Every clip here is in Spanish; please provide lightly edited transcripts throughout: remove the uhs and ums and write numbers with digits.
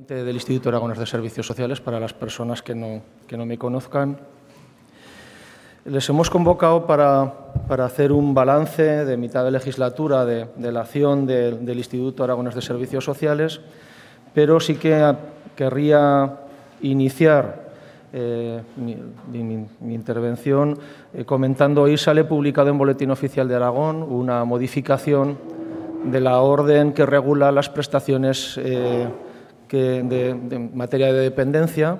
Del Instituto Aragonés de Servicios Sociales, para las personas que no me conozcan. Les hemos convocado para hacer un balance de mitad de legislatura de la acción del Instituto Aragonés de Servicios Sociales, pero sí que querría iniciar mi intervención comentando: hoy sale publicado en Boletín Oficial de Aragón una modificación de la orden que regula las prestaciones de materia de dependencia.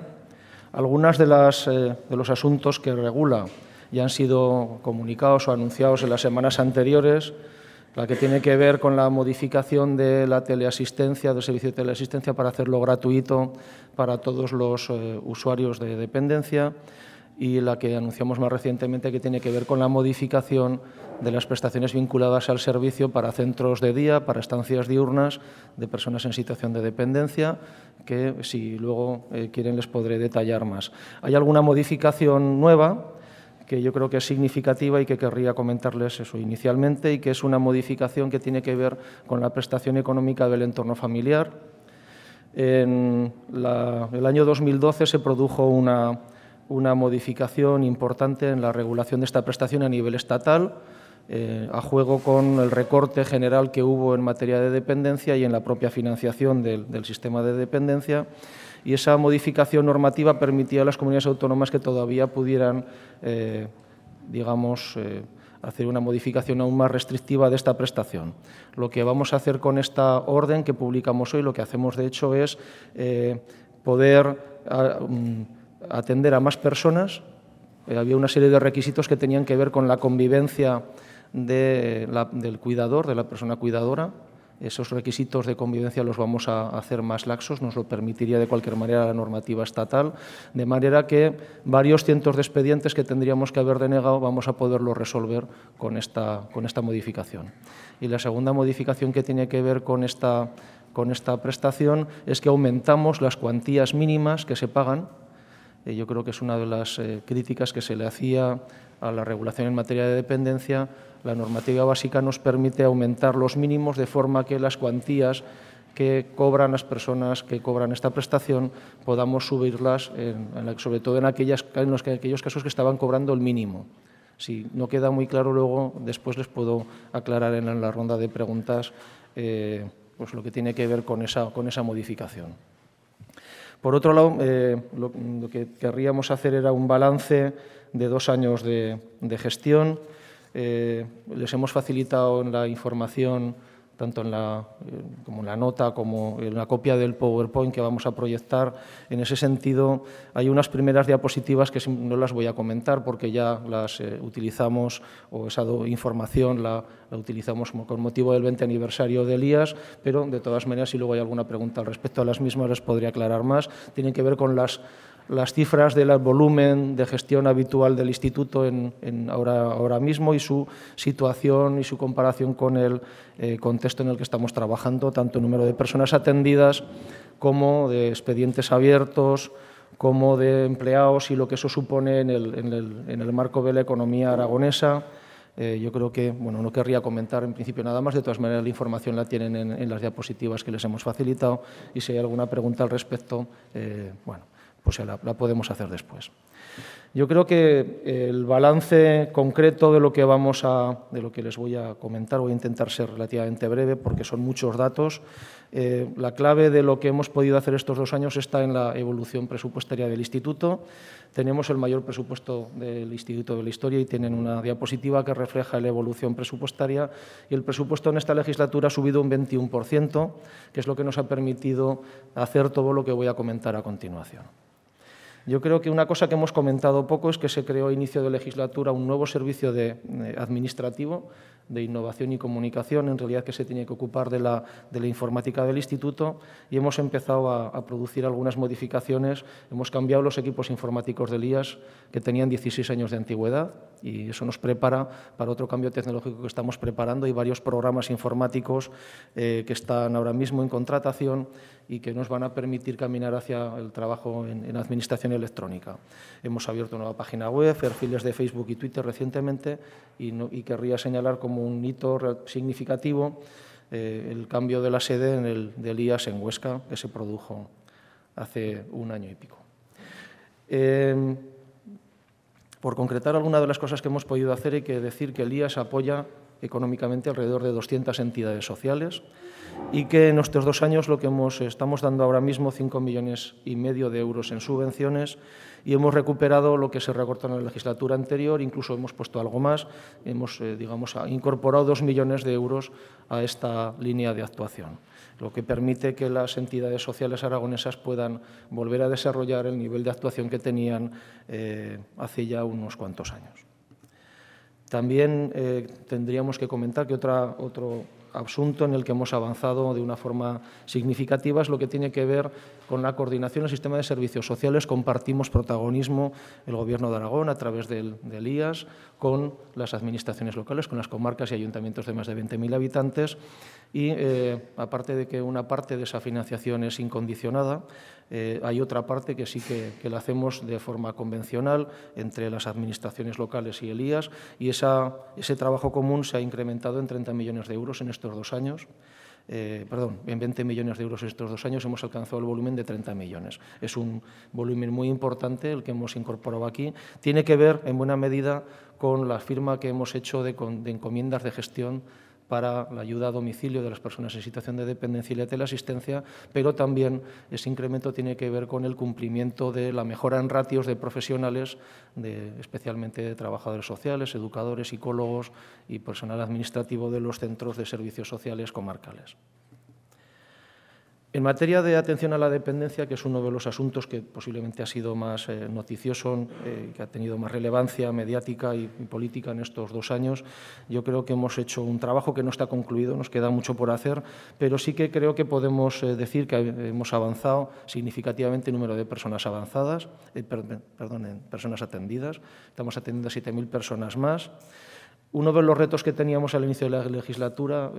Algunas de los asuntos que regula ya han sido comunicados o anunciados en las semanas anteriores. La que tiene que ver con la modificación de la teleasistencia, del servicio de teleasistencia, para hacerlo gratuito para todos los usuarios de dependencia, y la que anunciamos más recientemente, que tiene que ver con la modificación de las prestaciones vinculadas al servicio para centros de día, para estancias diurnas de personas en situación de dependencia, que si luego quieren les podré detallar más. Hay alguna modificación nueva que yo creo que es significativa y que querría comentarles eso inicialmente, y que es una modificación que tiene que ver con la prestación económica del entorno familiar. En el año 2012 se produjo una modificación importante en la regulación de esta prestación a nivel estatal, a juego con el recorte general que hubo en materia de dependencia y en la propia financiación del sistema de dependencia. Y esa modificación normativa permitía a las comunidades autónomas que todavía pudieran, hacer una modificación aún más restrictiva de esta prestación. Lo que vamos a hacer con esta orden que publicamos hoy, lo que hacemos de hecho es poder atender a más personas. Había una serie de requisitos que tenían que ver con la convivencia del cuidador, de la persona cuidadora. Esos requisitos de convivencia los vamos a hacer más laxos, nos lo permitiría de cualquier manera la normativa estatal, de manera que varios cientos de expedientes que tendríamos que haber denegado vamos a poderlo resolver con esta modificación. Y la segunda modificación que tiene que ver con esta prestación es que aumentamos las cuantías mínimas que se pagan. Yo creo que es una de las críticas que se le hacía a la regulación en materia de dependencia. La normativa básica nos permite aumentar los mínimos de forma que las cuantías que cobran las personas que cobran esta prestación podamos subirlas, sobre todo en aquellos casos que estaban cobrando el mínimo. Si no queda muy claro, luego después les puedo aclarar en la ronda de preguntas pues lo que tiene que ver con esa modificación. Por otro lado, lo que querríamos hacer era un balance de 2 años de gestión. Les hemos facilitado en la información, tanto como en la nota como en la copia del PowerPoint que vamos a proyectar. En ese sentido, hay unas primeras diapositivas que no las voy a comentar porque ya las utilizamos, o esa información la utilizamos con motivo del 20 aniversario del IAS, pero de todas maneras, si luego hay alguna pregunta al respecto a las mismas, les podría aclarar más. Tienen que ver con las cifras del volumen de gestión habitual del Instituto ahora mismo, y su situación y su comparación con el contexto en el que estamos trabajando, tanto en número de personas atendidas como de expedientes abiertos, como de empleados, y lo que eso supone en el marco de la economía aragonesa. Yo creo que no querría comentar en principio nada más. De todas maneras, la información la tienen en las diapositivas que les hemos facilitado, y si hay alguna pregunta al respecto, pues la podemos hacer después. Yo creo que el balance concreto de lo que les voy a comentar, voy a intentar ser relativamente breve porque son muchos datos. La clave de lo que hemos podido hacer estos 2 años está en la evolución presupuestaria del Instituto. Tenemos el mayor presupuesto del Instituto de la historia, y tienen una diapositiva que refleja la evolución presupuestaria. Y el presupuesto en esta legislatura ha subido un 21%, que es lo que nos ha permitido hacer todo lo que voy a comentar a continuación. Yo creo que una cosa que hemos comentado poco es que se creó a inicio de legislatura un nuevo servicio administrativo de innovación y comunicación, en realidad, que se tiene que ocupar de la informática del Instituto, y hemos empezado a producir algunas modificaciones. Hemos cambiado los equipos informáticos del IAS, que tenían 16 años de antigüedad, y eso nos prepara para otro cambio tecnológico que estamos preparando. Hay varios programas informáticos que están ahora mismo en contratación y que nos van a permitir caminar hacia el trabajo en administración electrónica. Hemos abierto una nueva página web, perfiles de Facebook y Twitter recientemente, y querría señalar como un hito significativo el cambio de la sede del IAS en Huesca, que se produjo hace un año y pico. Por concretar algunas de las cosas que hemos podido hacer, hay que decir que el IAS apoya económicamente alrededor de 200 entidades sociales y que en estos 2 años lo que estamos dando ahora mismo 5,5 millones de euros en subvenciones y hemos recuperado lo que se recortó en la legislatura anterior, incluso hemos puesto algo más, hemos incorporado 2 millones de euros a esta línea de actuación, lo que permite que las entidades sociales aragonesas puedan volver a desarrollar el nivel de actuación que tenían hace ya unos cuantos años. También tendríamos que comentar que otro asunto en el que hemos avanzado de una forma significativa es lo que tiene que ver con la coordinación del sistema de servicios sociales. Compartimos protagonismo el Gobierno de Aragón a través del IAS con las administraciones locales, con las comarcas y ayuntamientos de más de 20.000 habitantes y, aparte de que una parte de esa financiación es incondicionada, hay otra parte que sí que la hacemos de forma convencional entre las administraciones locales y el IAS y ese trabajo común se ha incrementado en 30 millones de euros en estos 2 años. En 20 millones de euros en estos 2 años hemos alcanzado el volumen de 30 millones. Es un volumen muy importante el que hemos incorporado aquí. Tiene que ver, en buena medida, con la firma que hemos hecho de encomiendas de gestión para la ayuda a domicilio de las personas en situación de dependencia y la teleasistencia, pero también ese incremento tiene que ver con el cumplimiento de la mejora en ratios de profesionales, especialmente de trabajadores sociales, educadores, psicólogos y personal administrativo de los centros de servicios sociales comarcales. En materia de atención a la dependencia, que es uno de los asuntos que posiblemente ha sido más noticioso, que ha tenido más relevancia mediática y política en estos 2 años, yo creo que hemos hecho un trabajo que no está concluido, nos queda mucho por hacer, pero sí que creo que podemos decir que hemos avanzado significativamente en número de personas en personas atendidas. Estamos atendiendo a 7.000 personas más. Uno de los retos que teníamos al inicio de la legislatura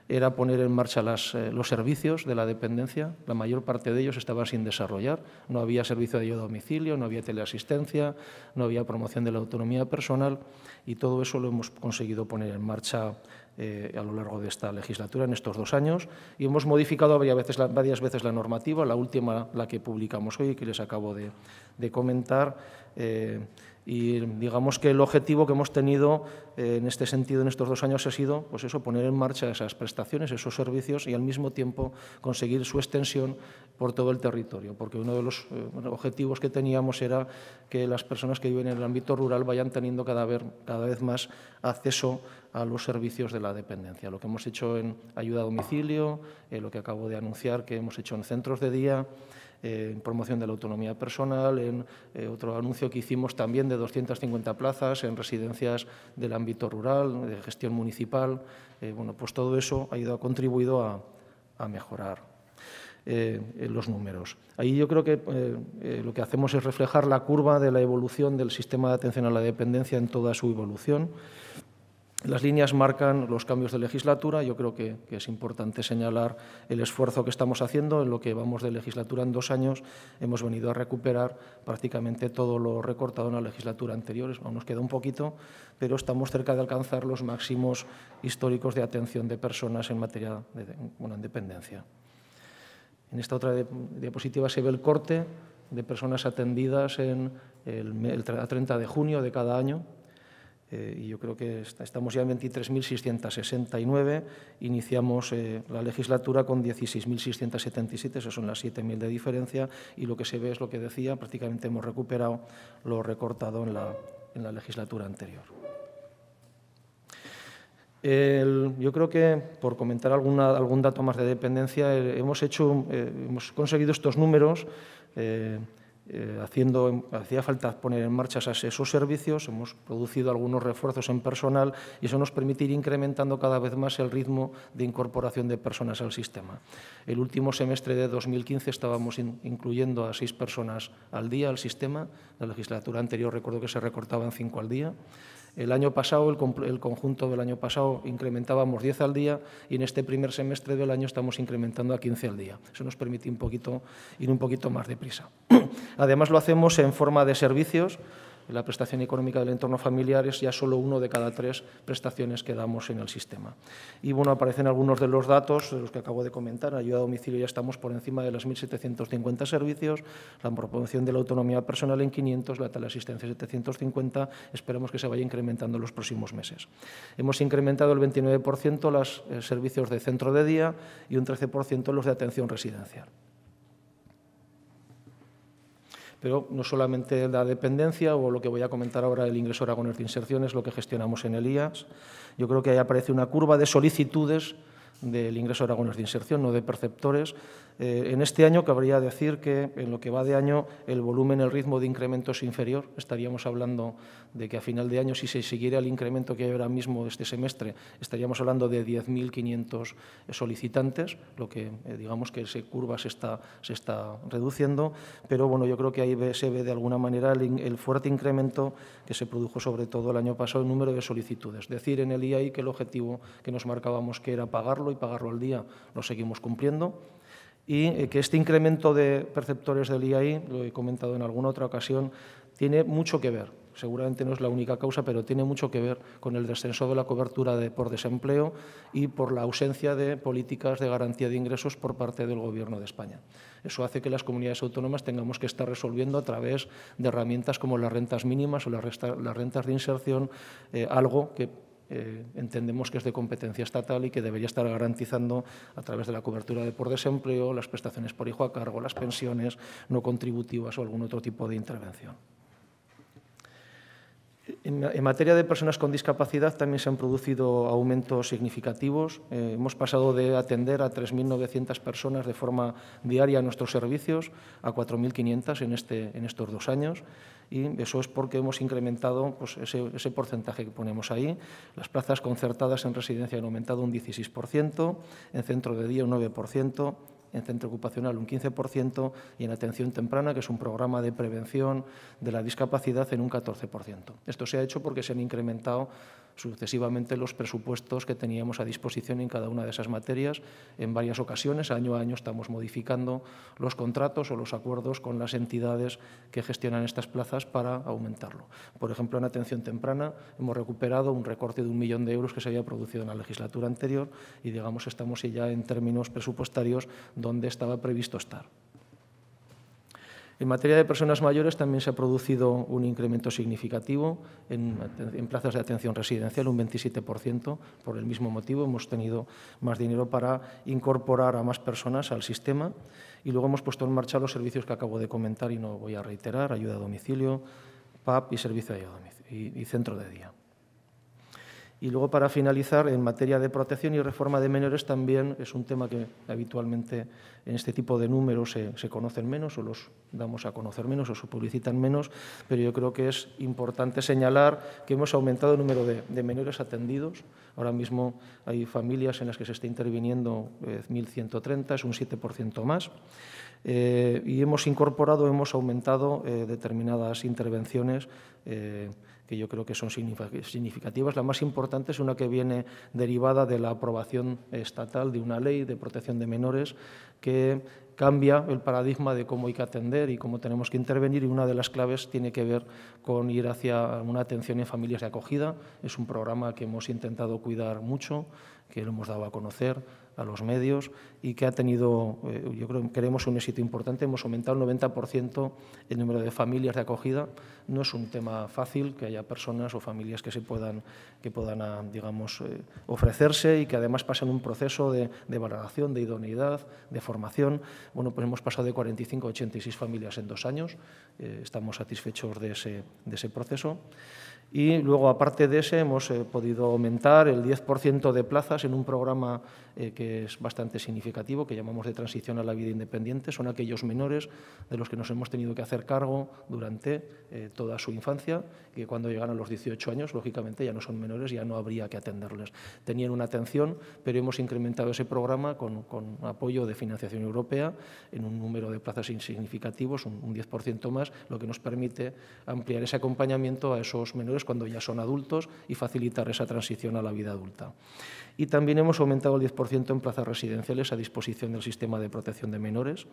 era poner en marcha los servicios de la dependencia. La mayor parte de ellos estaban sin desarrollar. No había servicio de ayuda a domicilio, no había teleasistencia, no había promoción de la autonomía personal y todo eso lo hemos conseguido poner en marcha a lo largo de esta legislatura, en estos 2 años, y hemos modificado varias veces la normativa, la última la que publicamos hoy, que les acabo de comentar, y digamos que el objetivo que hemos tenido en este sentido en estos 2 años ha sido pues eso, poner en marcha esas prestaciones, esos servicios y al mismo tiempo conseguir su extensión por todo el territorio, porque uno de los objetivos que teníamos era que las personas que viven en el ámbito rural vayan teniendo cada vez más acceso a los servicios de la dependencia. Lo que hemos hecho en ayuda a domicilio, lo que acabo de anunciar que hemos hecho en centros de día, en promoción de la autonomía personal, en otro anuncio que hicimos también de 250 plazas en residencias del ámbito rural, de gestión municipal. Bueno, pues todo eso ha contribuido a mejorar los números. Ahí yo creo que lo que hacemos es reflejar la curva de la evolución del sistema de atención a la dependencia en toda su evolución. Las líneas marcan los cambios de legislatura. Yo creo que es importante señalar el esfuerzo que estamos haciendo. En lo que vamos de legislatura en 2 años hemos venido a recuperar prácticamente todo lo recortado en la legislatura anterior. Aún nos queda un poquito, pero estamos cerca de alcanzar los máximos históricos de atención de personas en materia en dependencia. En esta otra diapositiva se ve el corte de personas atendidas a 30 de junio de cada año. Y yo creo que estamos ya en 23.669, iniciamos la legislatura con 16.677, esas son las 7.000 de diferencia, y lo que se ve es lo que decía, prácticamente hemos recuperado lo recortado en la legislatura anterior. Yo creo que, por comentar algún dato más de dependencia, hemos conseguido estos números. Hacía falta poner en marcha esos servicios, hemos producido algunos refuerzos en personal y eso nos permite ir incrementando cada vez más el ritmo de incorporación de personas al sistema. El último semestre de 2015 estábamos incluyendo a 6 personas al día al sistema. La legislatura anterior recuerdo que se recortaban 5 al día. El año pasado, el conjunto del año pasado, incrementábamos 10 al día y en este primer semestre del año estamos incrementando a 15 al día. Eso nos permite ir un poquito más deprisa. Además, lo hacemos en forma de servicios. la prestación económica del entorno familiar es ya solo 1 de cada 3 prestaciones que damos en el sistema. Y bueno, aparecen algunos de los datos de los que acabo de comentar. En ayuda a domicilio ya estamos por encima de los 1.750 servicios, la promoción de la autonomía personal en 500, la teleasistencia 750, esperamos que se vaya incrementando en los próximos meses. Hemos incrementado el 29% los servicios de centro de día y un 13% los de atención residencial. Pero no solamente la dependencia o lo que voy a comentar ahora, el ingreso Aragonés de inserción, es lo que gestionamos en el IAS. Yo creo que ahí aparece una curva de solicitudes del ingreso Aragonés de inserción, no de perceptores. En este año cabría decir que en lo que va de año el volumen, el ritmo de incremento es inferior. Estaríamos hablando de que a final de año, si se siguiera el incremento que hay ahora mismo este semestre, estaríamos hablando de 10.500 solicitantes, lo que digamos que esa curva se está reduciendo, pero bueno, yo creo que ahí se ve de alguna manera el fuerte incremento que se produjo sobre todo el año pasado en número de solicitudes. Es decir, en el IAI que el objetivo que nos marcábamos que era pagarlo y pagarlo al día, lo seguimos cumpliendo. Y que este incremento de perceptores del IAI, lo he comentado en alguna otra ocasión, tiene mucho que ver, seguramente no es la única causa, pero tiene mucho que ver con el descenso de la cobertura por desempleo y por la ausencia de políticas de garantía de ingresos por parte del Gobierno de España. Eso hace que las comunidades autónomas tengamos que estar resolviendo a través de herramientas como las rentas mínimas o las rentas de inserción, algo que entendemos que es de competencia estatal y que debería estar garantizando a través de la cobertura de por desempleo, las prestaciones por hijo a cargo, las pensiones no contributivas o algún otro tipo de intervención. En materia de personas con discapacidad también se han producido aumentos significativos. Hemos pasado de atender a 3.900 personas de forma diaria a nuestros servicios a 4.500 en estos 2 años. Y eso es porque hemos incrementado pues, ese porcentaje que ponemos ahí. Las plazas concertadas en residencia han aumentado un 16%, en centro de día un 9%, en centro ocupacional un 15% y en atención temprana, que es un programa de prevención de la discapacidad, en un 14%. Esto se ha hecho porque se han incrementado sucesivamente los presupuestos que teníamos a disposición en cada una de esas materias. En varias ocasiones, año a año, estamos modificando los contratos o los acuerdos con las entidades que gestionan estas plazas para aumentarlo. Por ejemplo, en atención temprana hemos recuperado un recorte de 1 millón de euros que se había producido en la legislatura anterior y, digamos, estamos ya en términos presupuestarios donde estaba previsto estar. En materia de personas mayores también se ha producido un incremento significativo en plazas de atención residencial, un 27%. Por el mismo motivo hemos tenido más dinero para incorporar a más personas al sistema y luego hemos puesto en marcha los servicios que acabo de comentar y no voy a reiterar: ayuda a domicilio, PAP y servicio de ayuda a domicilio y centro de día. Y luego, para finalizar, en materia de protección y reforma de menores también es un tema que habitualmente en este tipo de números se conocen menos o los damos a conocer menos o se publicitan menos, pero yo creo que es importante señalar que hemos aumentado el número de menores atendidos. Ahora mismo hay familias en las que se está interviniendo 1.130, es un 7% más. Y hemos aumentado determinadas intervenciones que yo creo que son significativas. La más importante es una que viene derivada de la aprobación estatal de una ley de protección de menores que cambia el paradigma de cómo hay que atender y cómo tenemos que intervenir, y una de las claves tiene que ver con ir hacia una atención en familias de acogida. Es un programa que hemos intentado cuidar mucho, que lo hemos dado a conocer a los medios y que ha tenido, yo creo, creemos, un éxito importante. Hemos aumentado el 90% el número de familias de acogida. No es un tema fácil que haya personas o familias que puedan digamos, ofrecerse y que además pasen un proceso de valoración, de idoneidad, de formación. Bueno, pues hemos pasado de 45 a 86 familias en 2 años. Estamos satisfechos de ese proceso. Y luego, aparte de ese, hemos podido aumentar el 10% de plazas en un programa que es bastante significativo, que llamamos de transición a la vida independiente. Son aquellos menores de los que nos hemos tenido que hacer cargo durante toda su infancia, que cuando llegan a los 18 años, lógicamente, ya no son menores, ya no habría que atenderles. Tenían una atención, pero hemos incrementado ese programa con apoyo de financiación europea en un número de plazas significativos, un 10% más, lo que nos permite ampliar ese acompañamiento a esos menores menores cuando ya son adultos y facilitar esa transición a la vida adulta. Y también hemos aumentado el 10% en plazas residenciales a disposición del sistema de protección de menores,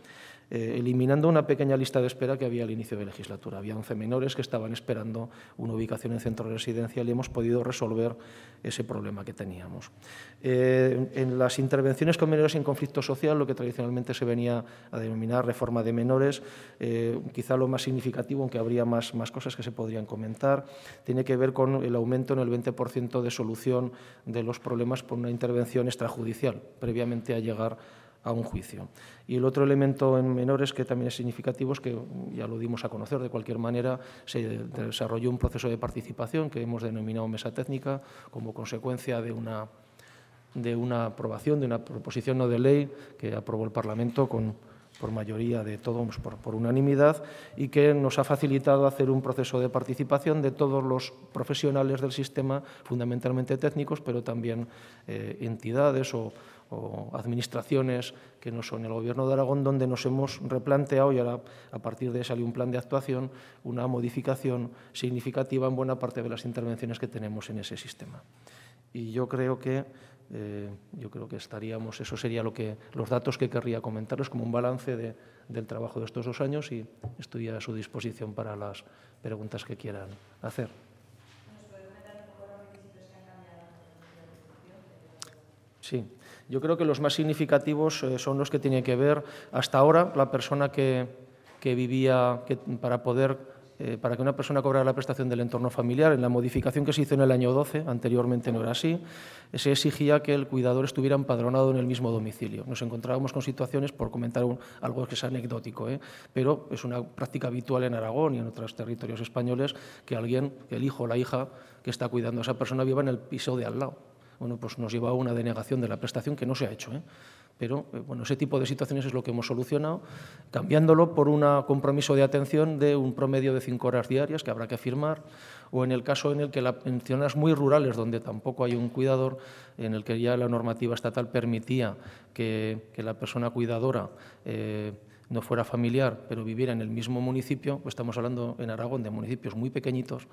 eliminando una pequeña lista de espera que había al inicio de legislatura. Había 11 menores que estaban esperando una ubicación en centro residencial y hemos podido resolver ese problema que teníamos. En las intervenciones con menores en conflicto social, lo que tradicionalmente se venía a denominar reforma de menores, quizá lo más significativo, aunque habría más cosas que se podrían comentar, tiene que ver con el aumento en el 20% de solución de los problemas por una intervención extrajudicial, previamente a llegar a un juicio. Y el otro elemento en menores que también es significativo es que, ya lo dimos a conocer de cualquier manera, se desarrolló un proceso de participación que hemos denominado mesa técnica como consecuencia de una aprobación, de una proposición no de ley que aprobó el Parlamento por mayoría de todos, por unanimidad, y que nos ha facilitado hacer un proceso de participación de todos los profesionales del sistema, fundamentalmente técnicos, pero también entidades o administraciones que no son el Gobierno de Aragón, donde nos hemos replanteado, y ahora a partir de ahí salió un plan de actuación, una modificación significativa en buena parte de las intervenciones que tenemos en ese sistema. Y yo creo que estaríamos, eso sería los datos que querría comentarles como un balance del trabajo de estos 2 años, y estoy a su disposición para las preguntas que quieran hacer. Sí, yo creo que los más significativos son los que tienen que ver, hasta ahora, la persona que vivía, para que una persona cobrara la prestación del entorno familiar, en la modificación que se hizo en el año 12, anteriormente no era así, se exigía que el cuidador estuviera empadronado en el mismo domicilio. Nos encontrábamos con situaciones, por comentar algo que es anecdótico, pero es una práctica habitual en Aragón y en otros territorios españoles, que el hijo o la hija que está cuidando a esa persona viva en el piso de al lado. Bueno, pues nos lleva a una denegación de la prestación que no se ha hecho, pero bueno, ese tipo de situaciones es lo que hemos solucionado, cambiándolo por un compromiso de atención de un promedio de 5 horas diarias que habrá que firmar, o en el caso en el que en zonas muy rurales donde tampoco hay un cuidador, en el que ya la normativa estatal permitía que la persona cuidadora no fuera familiar, pero viviera en el mismo municipio, pues estamos hablando en Aragón de municipios muy pequeñitos,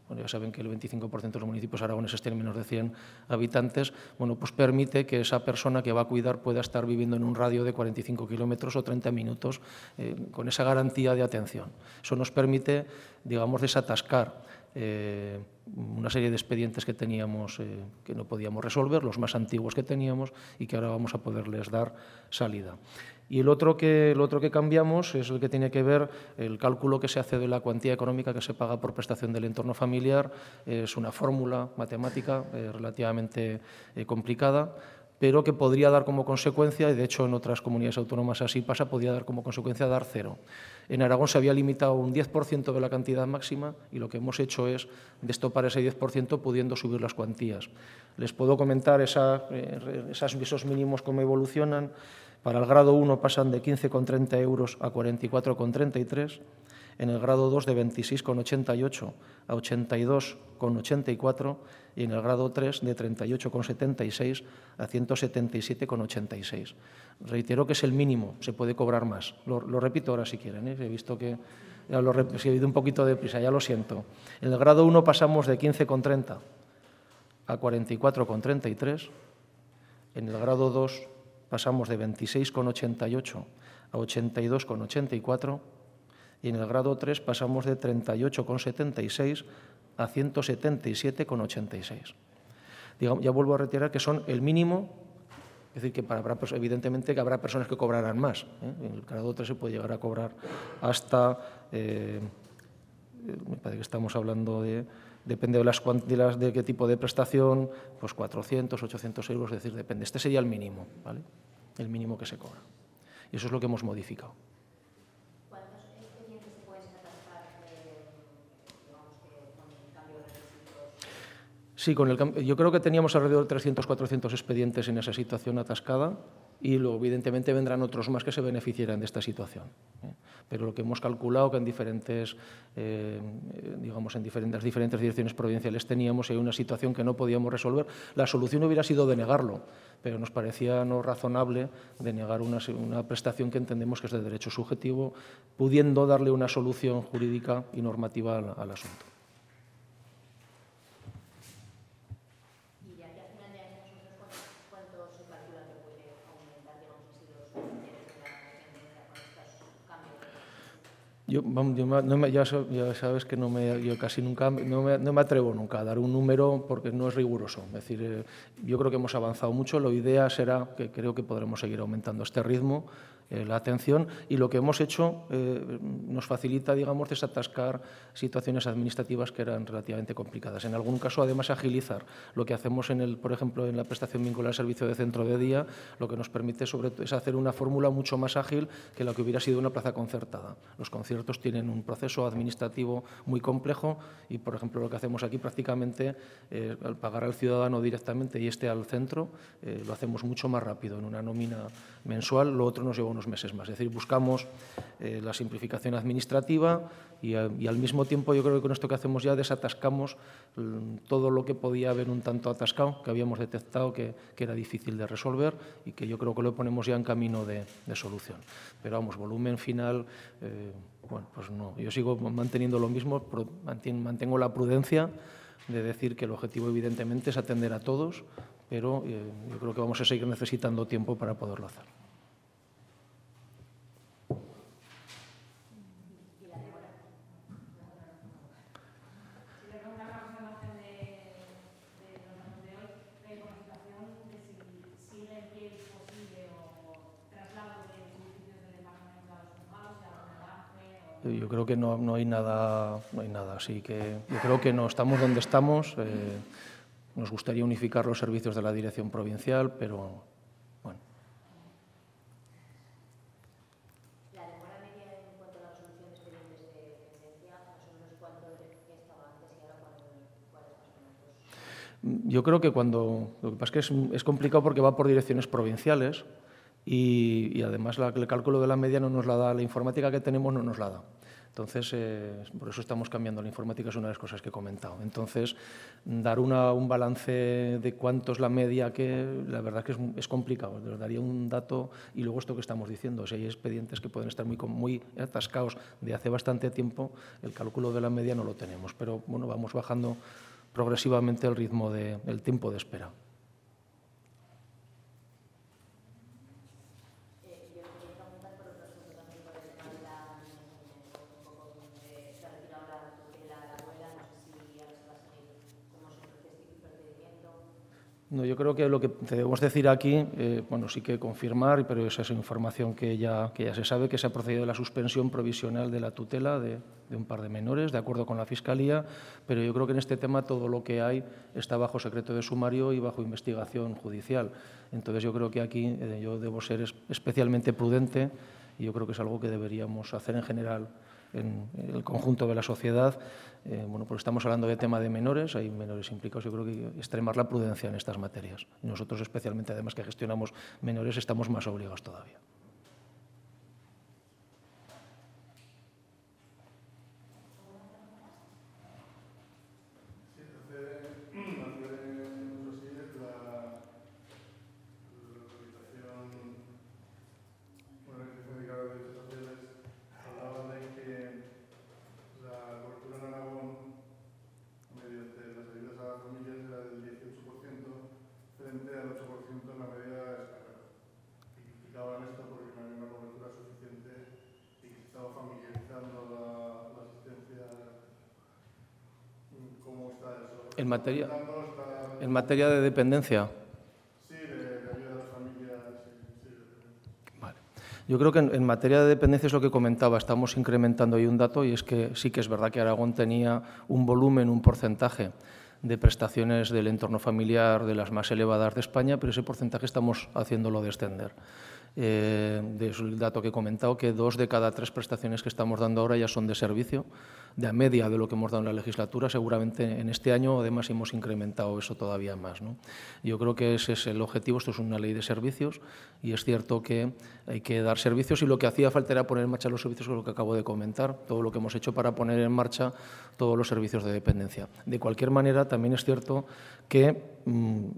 bueno, ya saben que el 25% de los municipios aragoneses tienen menos de 100 habitantes, bueno, pues permite que esa persona que va a cuidar pueda estar viviendo en un radio de 45 kilómetros o 30 minutos con esa garantía de atención. Eso nos permite, digamos, desatascar una serie de expedientes que teníamos que no podíamos resolver, los más antiguos que teníamos, y que ahora vamos a poderles dar salida. Y el otro que cambiamos es el que tiene que ver el cálculo que se hace de la cuantía económica que se paga por prestación del entorno familiar. Es una fórmula matemática relativamente complicada, pero que podría dar como consecuencia, y de hecho en otras comunidades autónomas así pasa, podría dar como consecuencia dar 0. En Aragón se había limitado un 10% de la cantidad máxima, y lo que hemos hecho es destopar ese 10% pudiendo subir las cuantías. Les puedo comentar esos mínimos cómo evolucionan. Para el grado 1 pasan de 15,30 euros a 44,33, en el grado 2 de 26,88 a 82,84 y en el grado 3 de 38,76 a 177,86. Reitero que es el mínimo, se puede cobrar más. Lo repito ahora si quieren, he visto que si he ido un poquito deprisa, ya lo siento. En el grado 1 pasamos de 15,30 a 44,33, en el grado 2 pasamos de 26,88 a 82,84 y en el grado 3 pasamos de 38,76 a 177,86. Ya vuelvo a reiterar que son el mínimo, es decir, que evidentemente que habrá personas que cobrarán más. En el grado 3 se puede llegar a cobrar hasta, me parece que estamos hablando depende de qué tipo de prestación, pues 400, 800 euros, es decir, depende. Este sería el mínimo, ¿vale? El mínimo que se cobra. Y eso es lo que hemos modificado. ¿Cuántos expedientes se pueden atascar, digamos, con el cambio de requisitos? Sí, yo creo que teníamos alrededor de 300, 400 expedientes en esa situación atascada, y luego, evidentemente, vendrán otros más que se beneficiarán de esta situación. Pero lo que hemos calculado que en diferentes direcciones provinciales teníamos, hay una situación que no podíamos resolver. La solución hubiera sido denegarlo, pero nos parecía no razonable denegar una prestación que entendemos que es de derecho subjetivo, pudiendo darle una solución jurídica y normativa al asunto. Ya sabes que yo casi nunca, no me atrevo nunca a dar un número porque no es riguroso. Es decir, yo creo que hemos avanzado mucho. La idea será que creo que podremos seguir aumentando este ritmo, la atención, y lo que hemos hecho nos facilita, digamos, desatascar situaciones administrativas que eran relativamente complicadas. En algún caso, además, agilizar. Lo que hacemos, por ejemplo, en la prestación vinculada al servicio de centro de día, lo que nos permite es hacer una fórmula mucho más ágil que la que hubiera sido una plaza concertada. Los conciertos tienen un proceso administrativo muy complejo y, por ejemplo, lo que hacemos aquí prácticamente, al pagar al ciudadano directamente y al centro, lo hacemos mucho más rápido, en una nómina mensual. Lo otro nos lleva unos meses más. Es decir, buscamos la simplificación administrativa y al mismo tiempo yo creo que con esto que hacemos ya desatascamos todo lo que podía haber un tanto atascado, que habíamos detectado que era difícil de resolver y que yo creo que lo ponemos ya en camino de solución. Pero vamos, volumen final, bueno, pues no. Yo sigo manteniendo lo mismo, mantengo la prudencia de decir que el objetivo evidentemente es atender a todos, pero yo creo que vamos a seguir necesitando tiempo para poderlo hacer. Yo creo que no hay nada así que yo creo que no estamos donde estamos. Nos gustaría unificar los servicios de la Dirección Provincial, pero bueno. La demora media en cuanto a la resolución de expedientes de dependencia, más o menos cuánto estaba antes y ahora cuáles más o menos. Yo creo que lo que pasa es que es complicado porque va por direcciones provinciales y además el cálculo de la media no nos la da, la informática que tenemos no nos la da. Entonces, por eso estamos cambiando. La informática es una de las cosas que he comentado. Entonces, dar un balance de cuánto es la media, la verdad es que es complicado. Les daría un dato y luego esto que estamos diciendo. Si hay expedientes que pueden estar muy atascados de hace bastante tiempo, el cálculo de la media no lo tenemos. Pero bueno, vamos bajando progresivamente el ritmo del tiempo de espera. No, yo creo que lo que debemos decir aquí, bueno, sí que confirmar, pero esa es información que ya se sabe, que se ha procedido a la suspensión provisional de la tutela de un par de menores, de acuerdo con la Fiscalía, pero yo creo que en este tema todo lo que hay está bajo secreto de sumario y bajo investigación judicial. Entonces yo creo que aquí yo debo ser especialmente prudente y yo creo que es algo que deberíamos hacer en general en el conjunto de la sociedad. Bueno, pues estamos hablando de tema de menores, hay menores implicados, yo creo que hay que extremar la prudencia en estas materias. Y nosotros, especialmente, además que gestionamos menores, estamos más obligados todavía. En materia de dependencia. Sí, de ayuda a las familias. Vale. Yo creo que en materia de dependencia es lo que comentaba, estamos incrementando ahí un dato y es que sí que es verdad que Aragón tenía un volumen, un porcentaje de prestaciones del entorno familiar de las más elevadas de España, pero ese porcentaje estamos haciéndolo descender. Es el dato que he comentado, que 2 de cada 3 prestaciones que estamos dando ahora ya son de servicio, de a media de lo que hemos dado en la legislatura. Seguramente en este año, además, hemos incrementado eso todavía más, ¿no? Yo creo que ese es el objetivo. Esto es una ley de servicios y es cierto que hay que dar servicios y lo que hacía falta era poner en marcha los servicios, que es lo que acabo de comentar, todo lo que hemos hecho para poner en marcha todos los servicios de dependencia. De cualquier manera, también es cierto que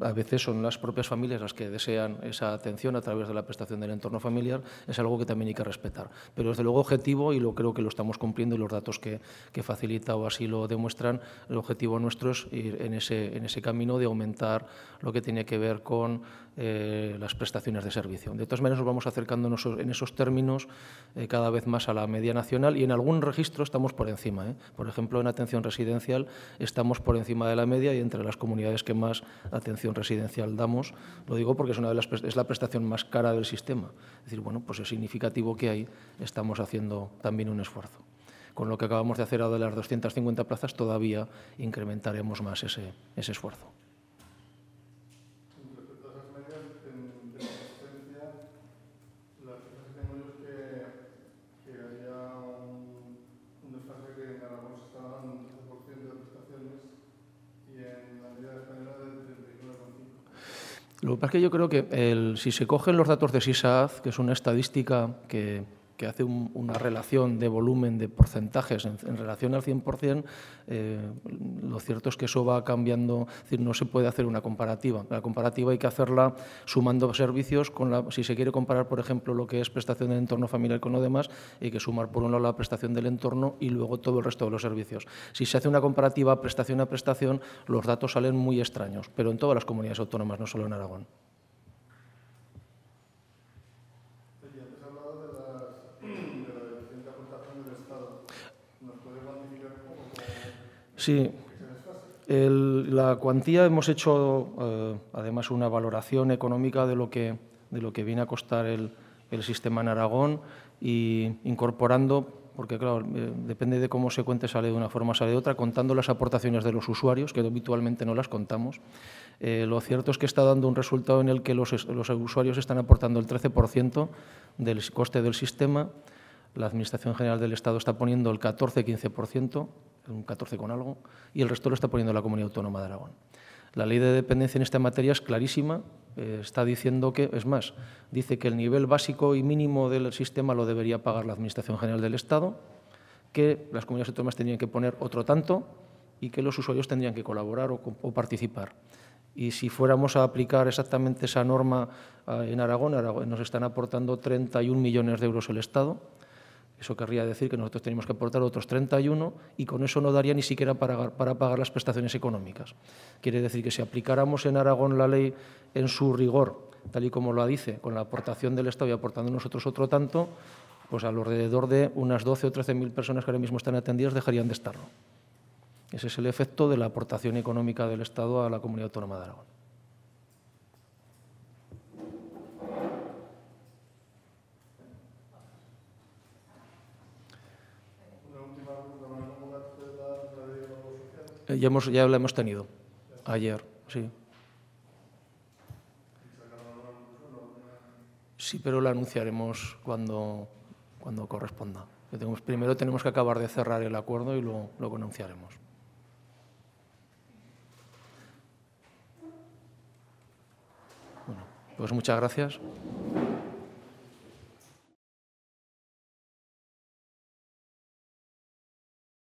a veces son las propias familias las que desean esa atención a través de la prestación del entorno familiar, es algo que también hay que respetar. Pero desde luego objetivo, y creo que lo estamos cumpliendo y los datos que facilita o así lo demuestran, el objetivo nuestro es ir en ese camino de aumentar lo que tiene que ver con las prestaciones de servicio. De todas maneras, nos vamos acercando en esos términos cada vez más a la media nacional y en algún registro estamos por encima. Por ejemplo, en atención residencial estamos por encima de la media y entre las comunidades que más atención residencial damos. Lo digo porque es la prestación más cara del sistema. Es decir, bueno, pues es significativo que ahí estamos haciendo también un esfuerzo. Con lo que acabamos de hacer ahora de las 250 plazas, todavía incrementaremos más ese esfuerzo. Respecto a esas medidas de asistencia, las cifras que tengo yo es que había un desfase que en Aragón se estaba dando un 13% de prestaciones y en la media española del 39,5%. Lo que pasa es que yo creo que si se cogen los datos de SISAAZ, que es una estadística que hace una relación de volumen de porcentajes en relación al 100%, lo cierto es que eso va cambiando, es decir, no se puede hacer una comparativa. La comparativa hay que hacerla sumando servicios, si se quiere comparar, por ejemplo, lo que es prestación del entorno familiar con lo demás, hay que sumar por un lado la prestación del entorno y luego todo el resto de los servicios. Si se hace una comparativa prestación a prestación, los datos salen muy extraños, pero en todas las comunidades autónomas, no solo en Aragón. Sí, la cuantía hemos hecho además una valoración económica de lo que viene a costar el sistema en Aragón y incorporando, porque claro, depende de cómo se cuente, sale de una forma, sale de otra, contando las aportaciones de los usuarios, que habitualmente no las contamos. Lo cierto es que está dando un resultado en el que los usuarios están aportando el 13% del coste del sistema. La Administración General del Estado está poniendo el 14-15%, un 14 con algo, y el resto lo está poniendo la Comunidad Autónoma de Aragón. La ley de dependencia en esta materia es clarísima, está diciendo que, es más, dice que el nivel básico y mínimo del sistema lo debería pagar la Administración General del Estado, que las comunidades autónomas tendrían que poner otro tanto y que los usuarios tendrían que colaborar o participar. Y si fuéramos a aplicar exactamente esa norma en Aragón nos están aportando 31 millones de euros el Estado. Eso querría decir que nosotros tenemos que aportar otros 31 y con eso no daría ni siquiera para pagar las prestaciones económicas. Quiere decir que si aplicáramos en Aragón la ley en su rigor, tal y como lo dice, con la aportación del Estado y aportando nosotros otro tanto, pues alrededor de unas 12 o 13.000 personas que ahora mismo están atendidas dejarían de estarlo. Ese es el efecto de la aportación económica del Estado a la Comunidad Autónoma de Aragón. Ya la hemos tenido, ayer, sí. Sí, pero la anunciaremos cuando corresponda. Primero tenemos que acabar de cerrar el acuerdo y luego lo anunciaremos. Bueno, pues muchas gracias.